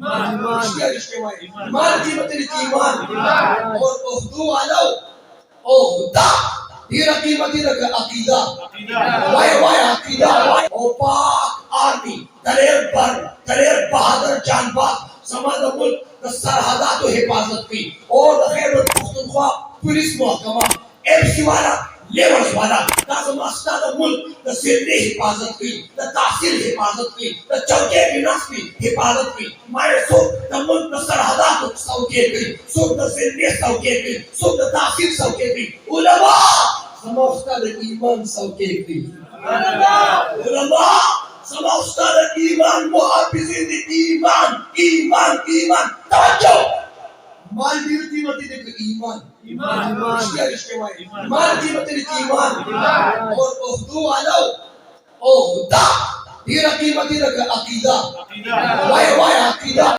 ایمان قیمتی ایمان اور اردو والو عہدہ دیر قیمتی رکھ عقیدہ وائے عقیدہ او پاک آرمی دلیر بہادر جانباز سماج ملک سرحدات و حفاظت کی اور خیبر پختونخوا پولیس محکمہ ایم سی والا لیورز والا لازم استاد ملک سرنی حفاظت کی تحصیل حفاظت کی چوکے کی نفس کی حفاظت کی مائے سوک ملک سرحدات سوکے کی سوک سرنی سوکے کی سوک تحصیل سوکے کی علماء سما استاد ایمان سوکے کی علماء سما استاد ایمان محافظین ایمان توجہ مال دیر قیمتی دیکھ ایمان مال قیمتی دیکھ ایمان اور اردو والو عہدہ دیر قیمتی دیکھ عقیدہ وائے عقیدہ